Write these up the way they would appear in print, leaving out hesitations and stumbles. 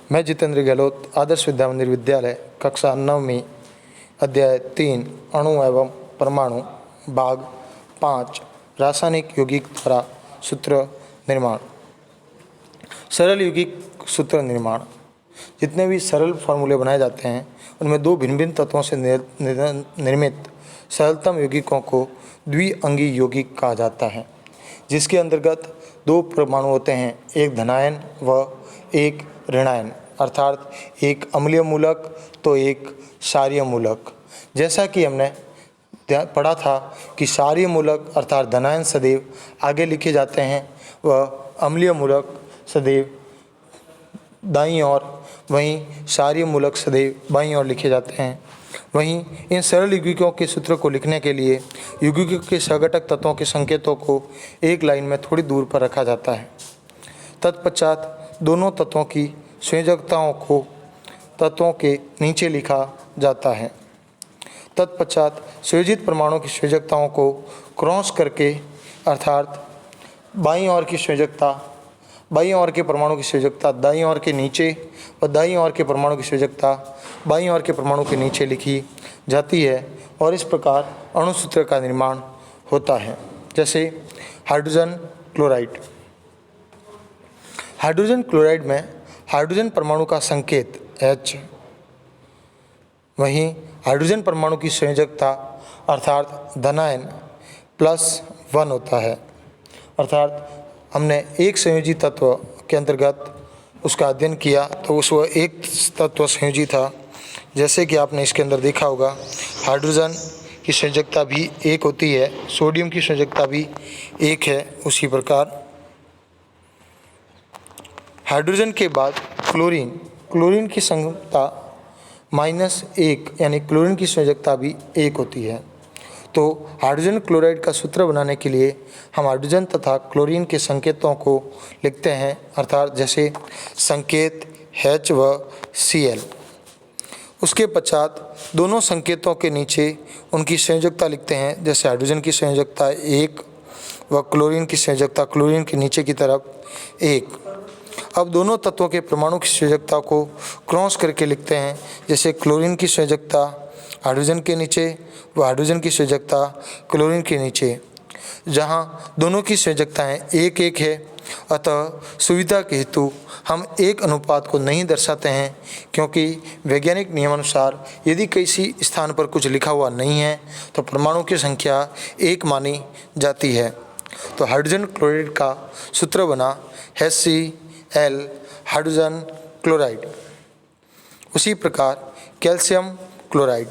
मैं जितेंद्र गहलोत आदर्श विद्या मंदिर विद्यालय कक्षा 9वीं अध्याय 3 अणु एवं परमाणु भाग 5 रासायनिक यौगिक द्वारा सूत्र निर्माण। सरल यौगिक सूत्र निर्माण। जितने भी सरल फार्मूले बनाए जाते हैं उनमें दो भिन्न भिन्न तत्वों से निर्मित सरलतम यौगिकों को द्विअंगी यौगिक कहा जाता है, जिसके अंतर्गत दो परमाणु होते हैं, एक धनायन व एक ऋणायन, अर्थात एक अम्लीय मूलक तो एक क्षारीय मूलक। जैसा कि हमने पढ़ा था कि क्षारीय मूलक अर्थात धनायन सदैव आगे लिखे जाते हैं व अम्लीय मूलक सदैव दाईं ओर, वहीं क्षारीय मूलक सदैव बाईं ओर लिखे जाते हैं। वहीं इन सरल यौगिकों के सूत्र को लिखने के लिए यौगिकों के सहघटक तत्वों के संकेतों को एक लाइन में थोड़ी दूर पर रखा जाता है। तत्पश्चात दोनों तत्वों की संयोजकताओं को तत्वों के नीचे लिखा जाता है। तत्पश्चात संयोजित परमाणु की संयोजकताओं को क्रॉस करके अर्थात बाईं ओर की संयोजकता, बाईं ओर के परमाणु की संयोजकता दाईं ओर के नीचे और दाईं ओर के परमाणु की संयोजकता बाईं ओर के परमाणु के नीचे लिखी जाती है और इस प्रकार अणुसूत्र का निर्माण होता है। जैसे हाइड्रोजन क्लोराइड। हाइड्रोजन क्लोराइड में हाइड्रोजन परमाणु का संकेत H, वहीं हाइड्रोजन परमाणु की संयोजकता अर्थात धनायन +1 होता है। अर्थात हमने एक संयोजी तत्व के अंतर्गत उसका अध्ययन किया तो उस वह एक तत्व संयोजी था। जैसे कि आपने इसके अंदर देखा होगा, हाइड्रोजन की संयोजकता भी 1 होती है, सोडियम की संयोजकता भी 1 है। उसी प्रकार हाइड्रोजन के बाद क्लोरीन, क्लोरीन की संयोजकता -1 यानी क्लोरीन की संयोजकता भी 1 होती है। तो हाइड्रोजन क्लोराइड का सूत्र बनाने के लिए हम हाइड्रोजन तथा क्लोरीन के संकेतों को लिखते हैं, अर्थात जैसे संकेत H व Cl। उसके पश्चात दोनों संकेतों के नीचे उनकी संयोजकता लिखते हैं, जैसे हाइड्रोजन की संयोजकता 1 व क्लोरीन की संयोजकता क्लोरीन के नीचे की तरफ 1। अब दोनों तत्वों के परमाणु की संयोजकता को क्रॉस करके लिखते हैं, जैसे क्लोरीन की संयोजकता हाइड्रोजन के नीचे व हाइड्रोजन की संयोजकता क्लोरीन के नीचे। जहाँ दोनों की संयोजकताएँ 1-1 है, अतः सुविधा के हेतु हम एक अनुपात को नहीं दर्शाते हैं, क्योंकि वैज्ञानिक नियमानुसार यदि किसी स्थान पर कुछ लिखा हुआ नहीं है तो परमाणु की संख्या 1 मानी जाती है। तो हाइड्रोजन क्लोराइड का सूत्र बना HCl हाइड्रोजन क्लोराइड। उसी प्रकार कैल्शियम क्लोराइड।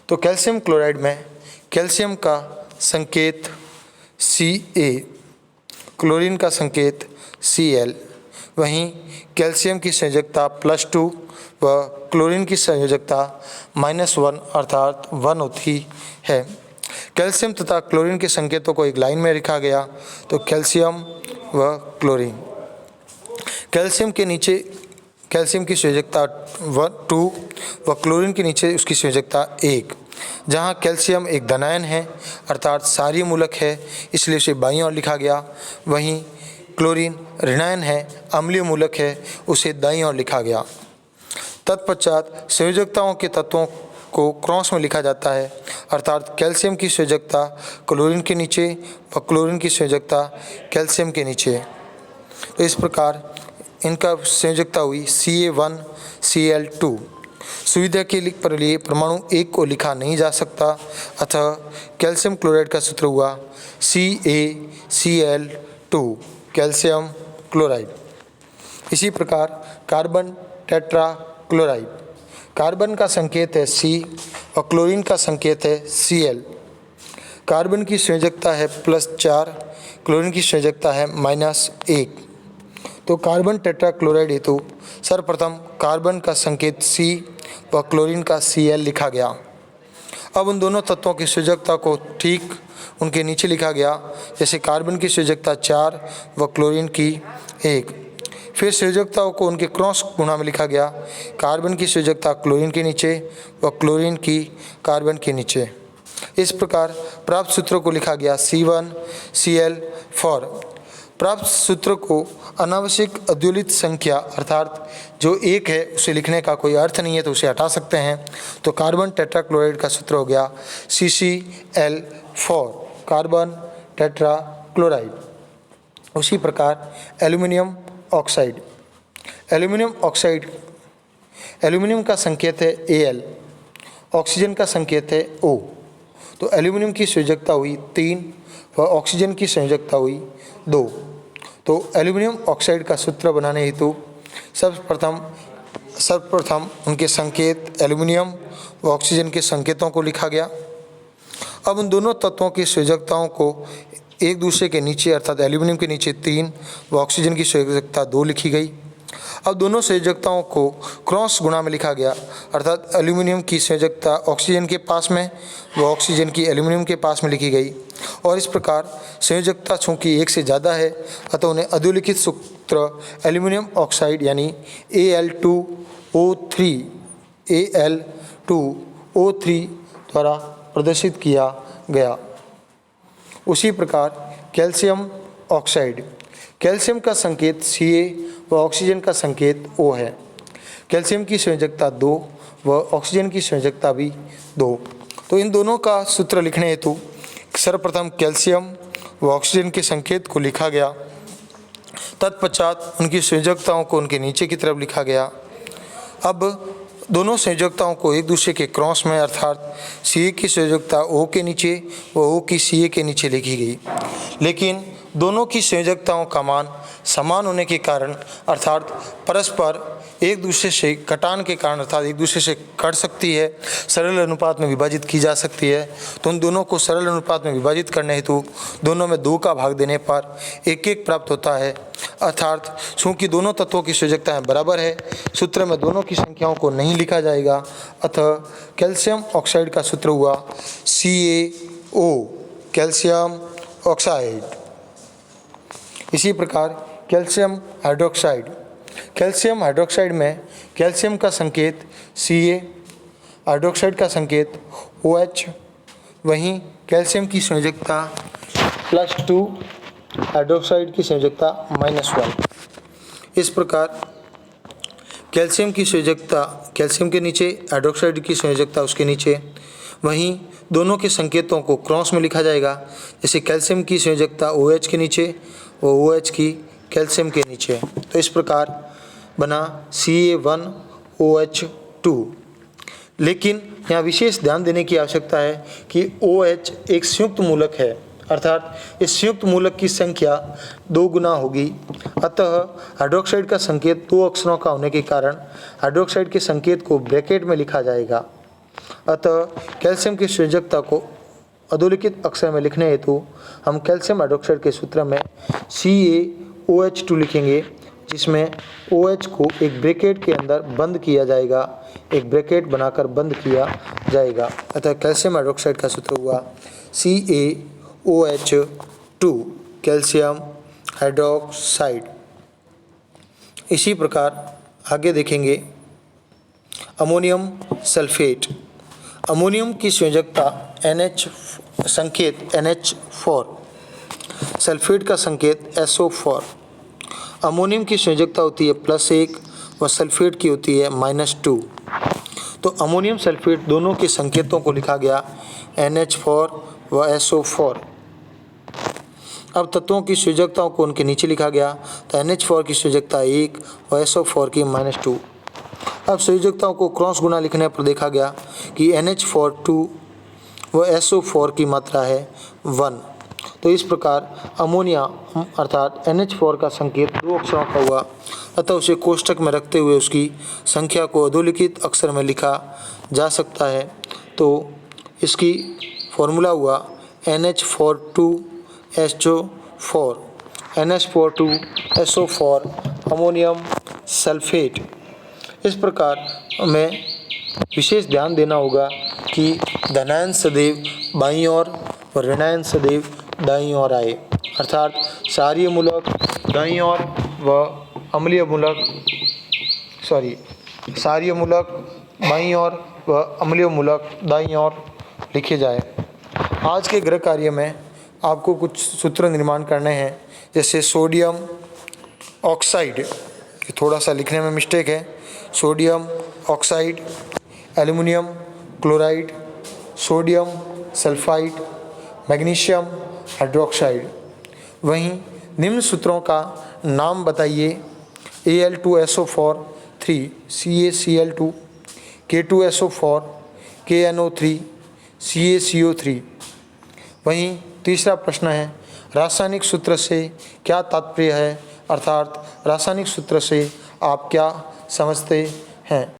तो कैल्शियम क्लोराइड में कैल्शियम का संकेत Ca, क्लोरीन का संकेत Cl, वहीं कैल्शियम की संयोजकता +2 व क्लोरीन की संयोजकता -1 अर्थात 1 होती है। कैल्शियम तथा क्लोरीन के संकेतों को एक लाइन में लिखा गया तो कैल्शियम व क्लोरीन। कैल्शियम के नीचे कैल्शियम की संयोजकता 2 व क्लोरीन के नीचे उसकी संयोजकता 1। जहाँ कैल्शियम एक धनायन है अर्थात क्षारीय मूलक है, इसलिए उसे बाईं ओर लिखा गया। वहीं क्लोरीन ऋणायन है, अम्लीय मूलक है, उसे दाईं ओर लिखा गया। तत्पश्चात संयोजकताओं के तत्वों को क्रॉस में लिखा जाता है, अर्थात कैल्शियम की संयोजकता क्लोरीन के नीचे व क्लोरीन की संयोजकता कैल्शियम के नीचे। तो इस प्रकार इनका संयोजकता हुई Ca1Cl2। सुविधा के लिए परमाणु 1 को लिखा नहीं जा सकता, अतः कैल्शियम क्लोराइड का सूत्र हुआ CaCl2 कैल्शियम क्लोराइड। इसी प्रकार कार्बन टेट्रा क्लोराइड। कार्बन का संकेत है C और क्लोरीन का संकेत है Cl। कार्बन की संयोजकता है +4, क्लोरीन की संयोजकता है -1। तो कार्बन टेट्रा क्लोराइड हेतु सर्वप्रथम कार्बन का संकेत C व क्लोरीन का Cl लिखा गया। अब उन दोनों तत्वों की संयोजकता को ठीक उनके नीचे लिखा गया, जैसे कार्बन की संयोजकता 4 व क्लोरीन की 1। फिर संयोजकताओं को उनके क्रॉस गुणा में लिखा गया, कार्बन की संयोजकता क्लोरीन के नीचे व क्लोरीन की कार्बन के नीचे। इस प्रकार प्राप्त सूत्रों को लिखा गया C1Cl फॉर प्राप्त सूत्र को अनावश्यक अद्वितीय संख्या अर्थात जो एक है उसे लिखने का कोई अर्थ नहीं है तो उसे हटा सकते हैं। तो कार्बन टेट्राक्लोराइड का सूत्र हो गया CCl4, कार्बन टेट्राक्लोराइड। उसी प्रकार एल्युमिनियम ऑक्साइड, एल्युमिनियम का संकेत है Al, ऑक्सीजन का संकेत है O। तो एल्युमिनियम की संयोजकता हुई 3 व ऑक्सीजन की संयोजकता हुई 2। तो एल्युमिनियम ऑक्साइड का सूत्र बनाने हेतु सर्वप्रथम उनके संकेत एल्युमिनियम व ऑक्सीजन के संकेतों को लिखा गया। अब उन दोनों तत्वों की संयोजकताओं को एक दूसरे के नीचे अर्थात एल्युमिनियम के नीचे 3 व ऑक्सीजन की संयोजकता 2 लिखी गई। अब दोनों संयोजकताओं को क्रॉस गुणा में लिखा गया अर्थात एल्युमिनियम की संयोजकता ऑक्सीजन के पास में व ऑक्सीजन की एल्युमिनियम के पास में लिखी गई। और इस प्रकार संयोजकता चूँकि एक से ज़्यादा है अतः उन्हें अधोलिखित सूत्र एल्युमिनियम ऑक्साइड यानी Al2O3 द्वारा प्रदर्शित किया गया। उसी प्रकार कैल्शियम ऑक्साइड, कैल्शियम का संकेत Ca व ऑक्सीजन का संकेत O है। कैल्शियम की संयोजकता 2 व ऑक्सीजन की संयोजकता भी 2। तो इन दोनों का सूत्र लिखने हेतु सर्वप्रथम कैल्शियम व ऑक्सीजन के संकेत को लिखा गया, तत्पश्चात उनकी संयोजकताओं को उनके नीचे की तरफ लिखा गया। अब दोनों संयोजकताओं को एक दूसरे के क्रॉस में अर्थात Ca की संयोजकता O के नीचे व O की Ca के नीचे लिखी गई। लेकिन दोनों की संयोजकताओं का मान समान होने के कारण अर्थात परस्पर एक दूसरे से कटान के कारण अर्थात एक दूसरे से कट सकती है, सरल अनुपात में विभाजित की जा सकती है। तो उन दोनों को सरल अनुपात में विभाजित करने हेतु दोनों में 2 का भाग देने पर 1-1 प्राप्त होता है। अर्थात चूँकि दोनों तत्वों की संयोजकताएं बराबर है, सूत्र में दोनों की संख्याओं को नहीं लिखा जाएगा। अतः कैल्शियम ऑक्साइड का सूत्र हुआ CaO, कैल्शियम ऑक्साइड। इसी प्रकार कैल्शियम हाइड्रोक्साइड, कैल्शियम हाइड्रोक्साइड में कैल्शियम का संकेत Ca, हाइड्रोक्साइड का संकेत OH, वहीं कैल्शियम की संयोजकता +2, हाइड्रोक्साइड की संयोजकता -1। इस प्रकार कैल्शियम की संयोजकता कैल्शियम के नीचे, हाइड्रोक्साइड की संयोजकता उसके नीचे, वहीं दोनों के संकेतों को क्रॉस में लिखा जाएगा। जैसे कैल्शियम की संयोजकता OH के नीचे व OH की कैल्शियम के नीचे। तो इस प्रकार बना Ca1OH2। लेकिन यहाँ विशेष ध्यान देने की आवश्यकता है कि OH एक संयुक्त मूलक है अर्थात इस संयुक्त मूलक की संख्या 2 गुना होगी। अतः हाइड्रोक्साइड का संकेत 2 अक्षरों का होने के कारण हाइड्रोक्साइड के संकेत को ब्रैकेट में लिखा जाएगा। अतः कैल्शियम की संयोजकता को अधोलिखित अक्षर में लिखने हेतु हम कैल्शियम हाइड्रोक्साइड के सूत्र में CaOH2 लिखेंगे, जिसमें OH को एक ब्रैकेट के अंदर बंद किया जाएगा, एक ब्रैकेट बनाकर बंद किया जाएगा। अतः कैल्शियम हाइड्रोक्साइड का सूत्र हुआ CaOH2, कैल्शियम हाइड्रोक्साइड। इसी प्रकार आगे देखेंगे अमोनियम सल्फेट। अमोनियम की संयोजकता संकेत NH4, सल्फेट का संकेत SO4। अमोनियम की संयोजकता होती है +1 व सल्फेट की होती है -2। तो अमोनियम सल्फेट दोनों के संकेतों को लिखा गया NH4 व SO4। अब तत्वों की संयोजकताओं को उनके नीचे लिखा गया। तो NH4 की संयोजकता 1 व SO4 की -2। अब संयोजकताओं को क्रॉस गुणा लिखने पर देखा गया कि NH4 2 व SO4 की मात्रा है 1। तो इस प्रकार अमोनिया अर्थात NH4 का संकेत 2 अक्षरों का हुआ, अतः उसे कोष्ठक में रखते हुए उसकी संख्या को अधोलिखित अक्षर में लिखा जा सकता है। तो इसकी फॉर्मूला हुआ NH42SO4, NH42SO4 अमोनियम सल्फेट। इस प्रकार हमें विशेष ध्यान देना होगा कि धनायन सदैव बाईं ओर और ऋणायन सदैव दाईं ओर आए, अर्थात क्षारीय मूलक दाईं ओर व अम्लीय मूलक क्षारीय मूलक बाईं ओर व अम्लीय मूलक दाईं ओर लिखे जाए। आज के गृह कार्य में आपको कुछ सूत्र निर्माण करने हैं, जैसे सोडियम ऑक्साइड, ये थोड़ा सा लिखने में मिस्टेक है, sodium oxide, aluminium chloride, sodium sulphide, magnesium hydroxide. वहीं निम्न सूत्रों का नाम बताइए। Al2SO4 3 CaCl2, K2SO4 KNO3 CaCO3। वहीं तीसरा प्रश्न है, रासायनिक सूत्र से क्या तात्पर्य है, अर्थात रासायनिक सूत्र से आप क्या समझते हैं।